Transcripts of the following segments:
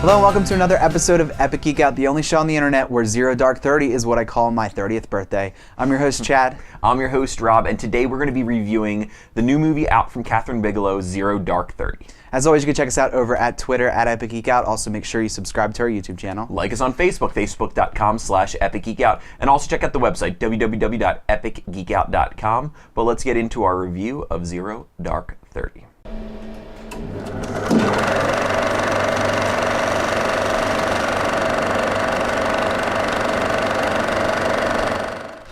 Hello and welcome to another episode of Epic Geek Out, the only show on the internet where 0 Dark 30 is what I call my 30th birthday. I'm your host, Chad. I'm your host, Rob, and today we're going to be reviewing the new movie out from Kathryn Bigelow, 0 Dark 30. As always, you can check us out over at Twitter at Epic Geek Out. Also, make sure you subscribe to our YouTube channel. Like us on Facebook, facebook.com/epicgeekout, and also check out the website, www.epicgeekout.com. But let's get into our review of 0 Dark 30.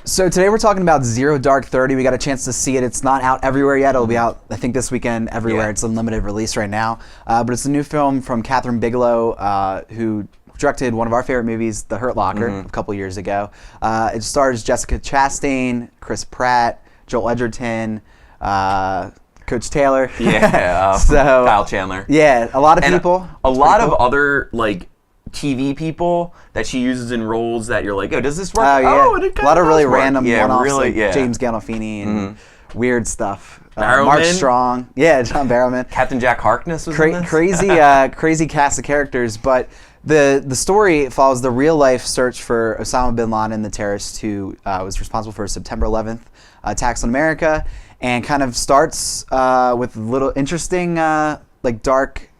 So today we're talking about 0 Dark 30. We got a chance to see it. It's not out everywhere yet. It'll be out, I think, this weekend everywhere. Yeah. It's a limited release right now. But it's a new film from Kathryn Bigelow, who directed one of our favorite movies, The Hurt Locker, a couple years ago. It stars Jessica Chastain, Chris Pratt, Joel Edgerton, Coach Taylor. Yeah, Kyle Chandler. Yeah, a lot of people. A lot of other, like, TV people that she uses in roles that you're like, oh, does this work? Oh, yeah. Oh, it a lot of really random one-offs, really, like James Gandolfini and weird stuff. Barrowman. Mark Strong. Yeah, John Barrowman. Captain Jack Harkness was in this? Crazy cast of characters, but the story follows the real-life search for Osama bin Laden, the terrorist who was responsible for September 11th attacks on America, and kind of starts with little interesting, like dark,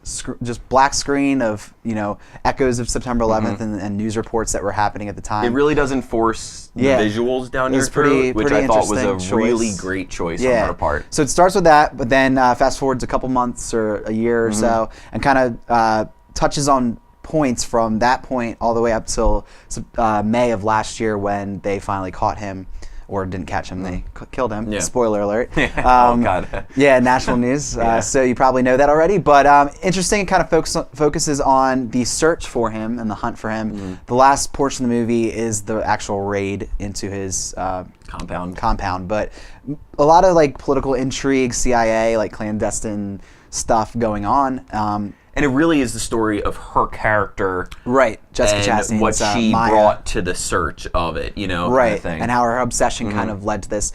just black screen of, you know, echoes of September 11th and news reports that were happening at the time. It really doesn't force the visuals down your throat, which I thought was a really great choice on her part. So it starts with that, but then fast forwards a couple months or a year or so, and kind of touches on points from that point all the way up till May of last year when they finally caught him. Or didn't catch him, they killed him. Yeah. Spoiler alert. Oh, God. Yeah, national news. So you probably know that already. But interesting, it kind of focuses on the search for him and the hunt for him. The last portion of the movie is the actual raid into his compound. But a lot of like political intrigue, CIA, like clandestine stuff going on. And it really is the story of her character, right? Jessica Chastain, what she brought to the search of it, you know, right? Kind of and how her obsession kind of led to this.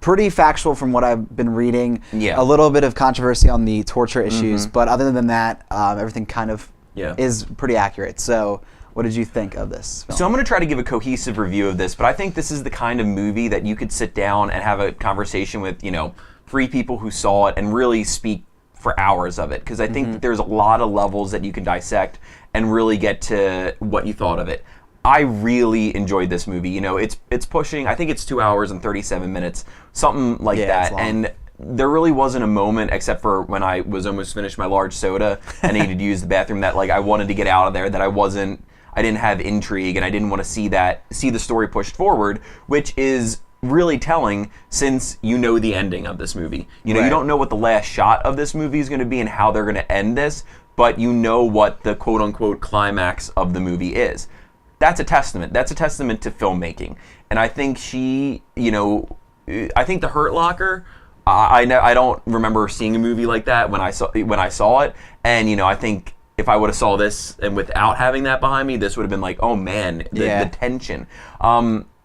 Pretty factual from what I've been reading. Yeah, a little bit of controversy on the torture issues, but other than that, everything kind of is pretty accurate. So, what did you think of this film? So I'm going to try to give a cohesive review of this, but I think this is the kind of movie that you could sit down and have a conversation with, you know, 3 people who saw it and really speak for hours of it, because I think that there's a lot of levels that you can dissect and really get to what you thought of it. I really enjoyed this movie. You know, it's pushing, I think it's 2 hours and 37 minutes, something like that. And there really wasn't a moment, except for when I was almost finished my large soda and I needed to use the bathroom, that like I wanted to get out of there, that I didn't have intrigue and I didn't want to see the story pushed forward, which is really telling since you know the ending of this movie. You know, you don't know what the last shot of this movie is going to be and how they're going to end this, but you know what the quote-unquote climax of the movie is. That's a testament. That's a testament to filmmaking. And I think I think The Hurt Locker, I don't remember seeing a movie like that when I saw it. And, you know, I think if I would have saw this and without having that behind me, this would have been like, oh man, the tension.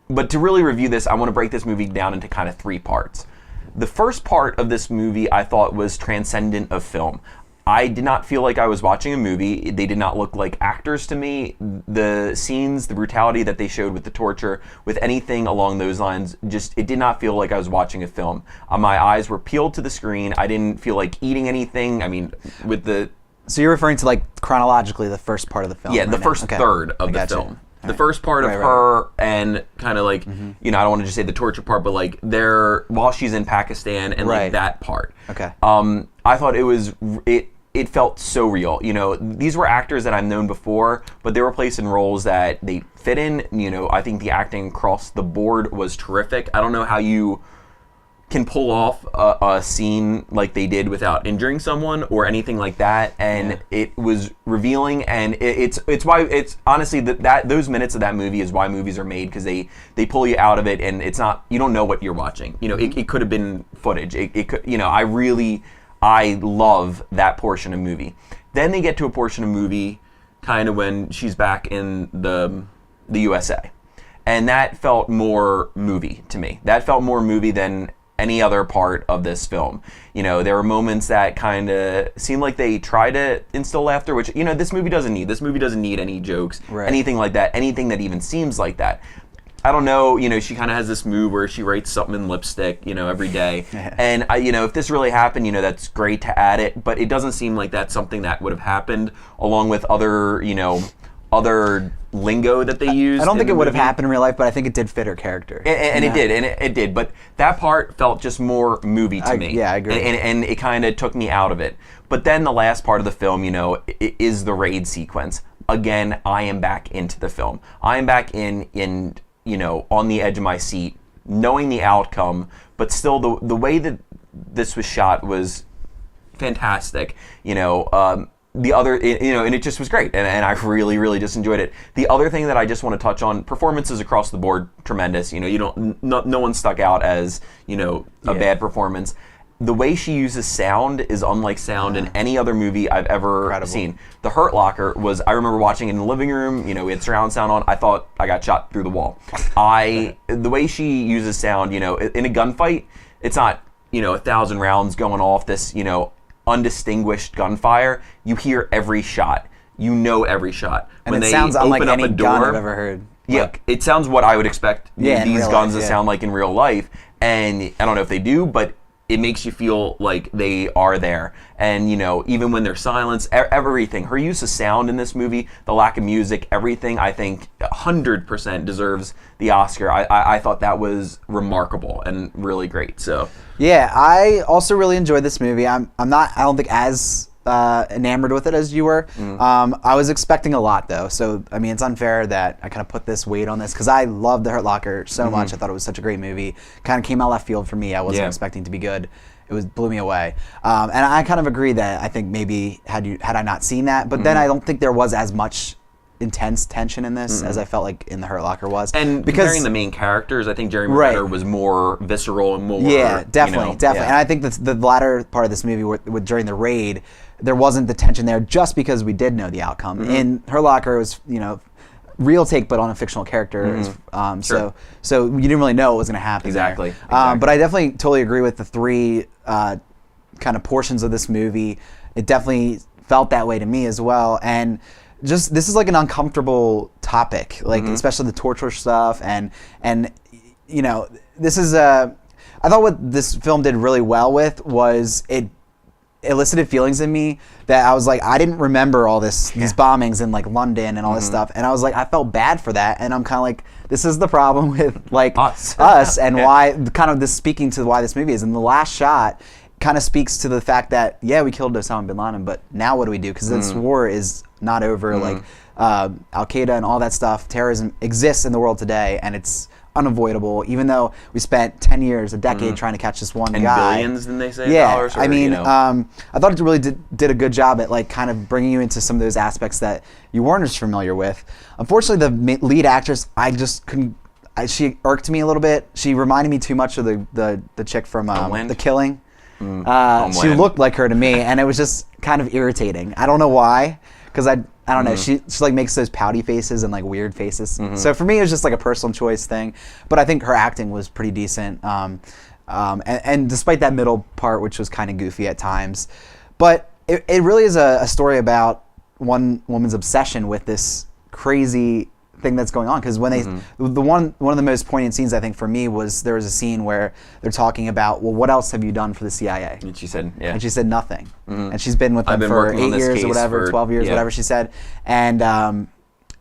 But to really review this, I want to break this movie down into kind of 3 parts. The first part of this movie I thought was transcendent of film. I did not feel like I was watching a movie. They did not look like actors to me. The scenes, the brutality that they showed with the torture, with anything along those lines, it did not feel like I was watching a film. My eyes were peeled to the screen. I didn't feel like eating anything. I mean, So you're referring to like chronologically the first part of the film? Yeah, the first third of the film. The first part of her and kind of like, you know, I don't want to just say the torture part, but like while she's in Pakistan and like that part. Okay. I thought it felt so real. You know, these were actors that I've known before, but they were placed in roles that they fit in. You know, I think the acting across the board was terrific. I don't know how you can pull off a scene like they did without injuring someone or anything like that, and it was revealing, and it's why it's honestly that those minutes of that movie is why movies are made, because they pull you out of it, and it's not, you don't know what you're watching. You know, it could have been footage. It could, you know, I love that portion of movie. Then they get to a portion of movie kind of when she's back in the USA, and that felt more movie to me. That felt more movie than any other part of this film. There were moments that kind of seemed like they try to instill laughter, which this movie doesn't need. This movie doesn't need any jokes, anything like that, anything that even seems like that. I don't know, she kind of has this move where she writes something in lipstick, every day. And, if this really happened, that's great to add it, but it doesn't seem like that's something that would have happened along with other, other lingo that they use. I don't think it would have happened in real life, but I think it did fit her character. And it did. But that part felt just more movie to me. Yeah, I agree. And it kind of took me out of it. But then the last part of the film, is the raid sequence. Again, I am back into the film. I am back in on the edge of my seat, knowing the outcome, but still the way that this was shot was fantastic. The other, and it just was great, and I really, really just enjoyed it. The other thing that I just want to touch on, performances across the board, tremendous. No one stuck out as, a bad performance. The way she uses sound is unlike sound in any other movie I've ever seen. The Hurt Locker was, I remember watching it in the living room, we had surround sound on, I thought I got shot through the wall. The way she uses sound, in a gunfight, it's not, 1,000 rounds going off, this, undistinguished gunfire. You hear every shot. Every shot. And when it sounds unlike any gun I've ever heard. Yeah, it sounds what I would expect these guns to sound like in real life. And I don't know if they do, but it makes you feel like they are there. And, even when they're silenced, everything. Her use of sound in this movie, the lack of music, everything, I think 100% deserves the Oscar. I thought that was remarkable and really great. So yeah, I also really enjoyed this movie. I don't think as enamored with it as you were. I was expecting a lot though, so I mean it's unfair that I kind of put this weight on this because I loved The Hurt Locker so much. I thought it was such a great movie. Kind of came out left field for me. I wasn't expecting to be good. It blew me away, and I kind of agree that I think maybe had I not seen that, but then I don't think there was as much intense tension in this as I felt like in The Hurt Locker was. And comparing the main characters, I think Jeremy Renner was more visceral and more... Yeah, definitely. And I think the latter part of this movie, during the raid, there wasn't the tension there just because we did know the outcome. In Hurt Locker, it was, real take, but on a fictional character. So you didn't really know what was going to happen. Exactly. But I definitely totally agree with the three kind of portions of this movie. It definitely felt that way to me as well. And just this is like an uncomfortable topic, like especially the torture stuff, and this is I thought what this film did really well with was it elicited feelings in me that I was like, I didn't remember all these bombings in like London and all this stuff, and I was like, I felt bad for that, and I'm kind of like, this is the problem with like us and why kind of this speaking to why this movie is. And the last shot kind of speaks to the fact that we killed Osama bin Laden, but now what do we do? Because this war is not over. Like Al Qaeda and all that stuff, terrorism exists in the world today, and it's unavoidable. Even though we spent 10 years, a decade trying to catch this one guy. And billions, didn't they say? Dollars? Or, I mean, I thought it really did a good job at like kind of bringing you into some of those aspects that you weren't as familiar with. Unfortunately, the lead actress, I just couldn't. She irked me a little bit. She reminded me too much of the chick from The Killing. She looked like her to me, and it was just kind of irritating. I don't know why, because I don't know. She like makes those pouty faces and like weird faces. So for me, it was just like a personal choice thing. But I think her acting was pretty decent. And despite that middle part, which was kind of goofy at times, but it really is a story about one woman's obsession with this crazy thing that's going on. Because when one of the most poignant scenes I think for me was there was a scene where they're talking about, well, what else have you done for the CIA? And she said, nothing. And she's been with them for 8 years or whatever, 12 years, whatever she said. And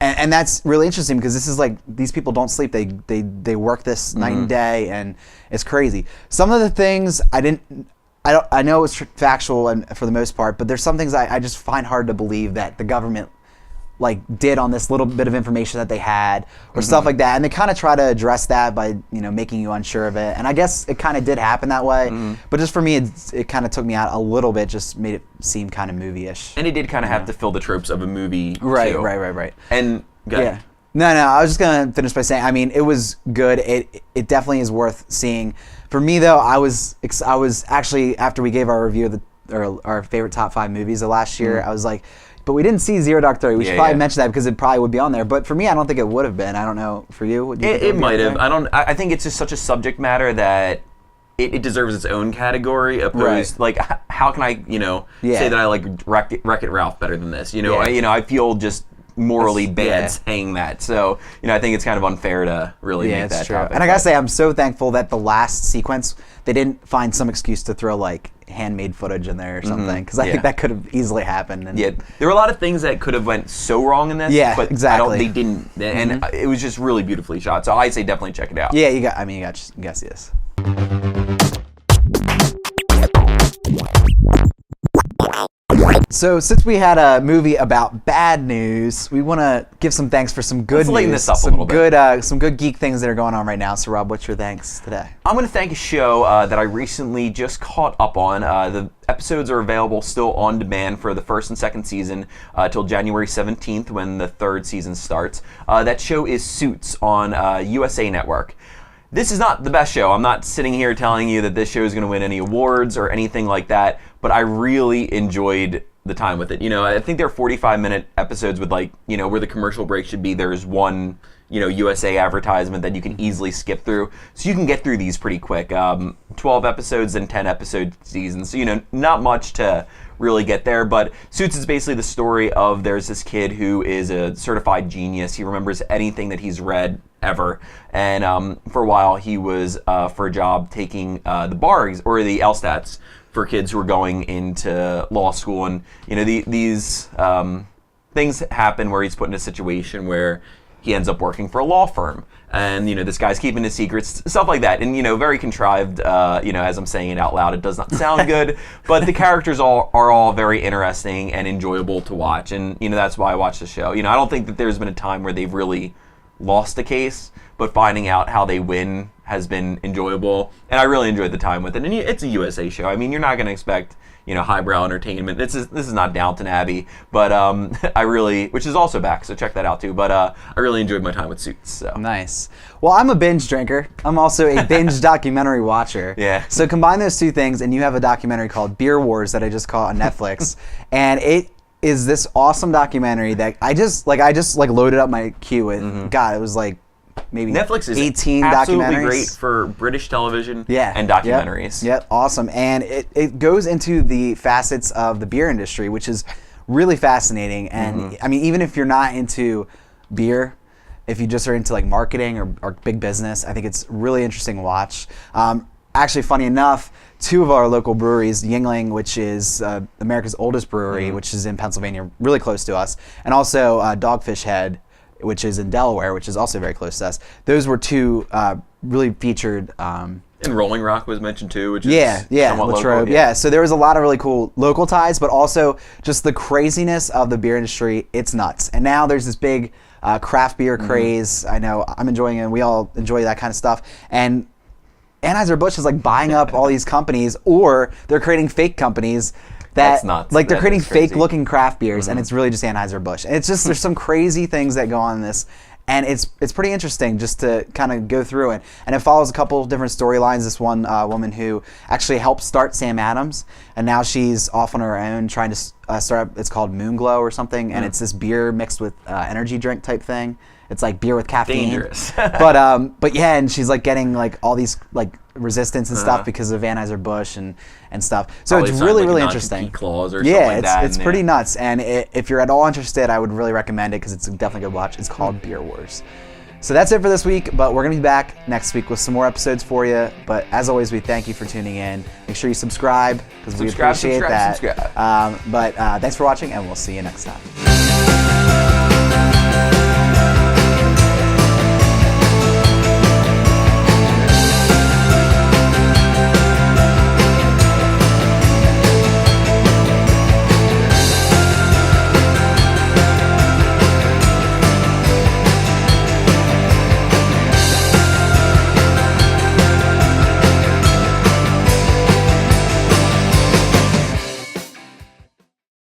that's really interesting because this is like, these people don't sleep. They work this night and day, and it's crazy. Some of the things I know it's factual and for the most part, but there's some things I just find hard to believe that the government like did on this little bit of information that they had or stuff like that, and they kind of try to address that by making you unsure of it, and I guess it kind of did happen that way, but just for me it kind of took me out a little bit, just made it seem kind of movie-ish, and it did kind of have to fill the tropes of a movie too. Right. And no, I was just gonna finish by saying, I mean, it was good. It definitely is worth seeing. For me though, I was actually, after we gave our review of our favorite top 5 movies of last year, I was like, but we didn't see Zero Dark 30. We should probably mention that because it probably would be on there. But for me, I don't think it would have been. I don't know. For you? It might have. I think it's just such a subject matter that it deserves its own category. Opposed, like, how can I, say that I like Wreck-It Ralph better than this? I feel just morally bad saying that. So, I think it's kind of unfair to really make that topic. And I gotta say, I'm so thankful that the last sequence, they didn't find some excuse to throw like handmade footage in there or something, because I think that could have easily happened. And there were a lot of things that could have went so wrong in this. Yeah, but exactly. they didn't, and it was just really beautifully shot. So I say definitely check it out. Yeah, you got to see this. So since we had a movie about bad news, we want to give some thanks for some good Let's news. lighten this up a little bit. Some good geek things that are going on right now. So Rob, what's your thanks today? I'm going to thank a show that I recently just caught up on. The episodes are available still on demand for the first and second season till January 17th when the third season starts. That show is Suits on USA Network. This is not the best show. I'm not sitting here telling you that this show is going to win any awards or anything like that, but I really enjoyed the time with it. I think they're 45-minute episodes with where the commercial break should be. There's one, USA advertisement that you can easily skip through. So you can get through these pretty quick. 12 episodes and 10-episode seasons. So, not much to really get there, but Suits is basically the story of there's this kid who is a certified genius. He remembers anything that he's read ever, and for a while he was for a job taking the bar or the LSATs for kids who are going into law school, and these things happen where he's put in a situation where he ends up working for a law firm, and this guy's keeping his secrets, stuff like that, and very contrived. As I'm saying it out loud, it does not sound good, but the characters are all very interesting and enjoyable to watch, and that's why I watch the show. I don't think that there's been a time where they've really lost the case, but finding out how they win has been enjoyable, and I really enjoyed the time with it. And it's a USA show. I mean, you're not going to expect highbrow entertainment. This is not Downton Abbey, but which is also back, so check that out too. But I really enjoyed my time with Suits. So. Nice. Well, I'm a binge drinker. I'm also a binge documentary watcher. Yeah. So combine those two things, and you have a documentary called Beer Wars that I just caught on Netflix, and it is this awesome documentary that I just loaded up my queue with. God, it was like maybe Netflix is 18 absolutely documentaries. great for British television and documentaries. Yep, awesome. And it goes into the facets of the beer industry, which is really fascinating. And I mean, even if you're not into beer, if you just are into like marketing or big business, I think it's really interesting to watch. Actually, funny enough, two of our local breweries, Yuengling, which is America's oldest brewery, which is in Pennsylvania, really close to us, and also Dogfish Head, which is in Delaware, which is also very close to us. Those were two really featured. And Rolling Rock was mentioned too, which is somewhat Latrobe. local. Yeah, so there was a lot of really cool local ties, but also just the craziness of the beer industry. It's nuts. And now there's this big craft beer craze. I know I'm enjoying it, and we all enjoy that kind of stuff. And Anheuser-Busch is like buying up all these companies, or they're creating fake companies that like they're creating fake looking craft beers, and it's really just Anheuser-Busch. And it's just there's some crazy things that go on in this, and it's pretty interesting just to kind of go through it. And it follows a couple of different storylines. This one woman who actually helped start Sam Adams, and now she's off on her own trying to start up. It's called Moonglow or something, and it's this beer mixed with energy drink type thing. It's like beer with caffeine. Dangerous. but yeah, and she's like getting like all these like resistance and stuff because of Anheuser-Busch and stuff. So Probably it's really, really like interesting. Clause or something like that. It's pretty nuts. And if you're at all interested, I would really recommend it because it's definitely a good watch. It's called Beer Wars. So that's it for this week, but we're going to be back next week with some more episodes for you. But as always, we thank you for tuning in. Make sure you subscribe because we appreciate that. Subscribe. But thanks for watching, and we'll see you next time.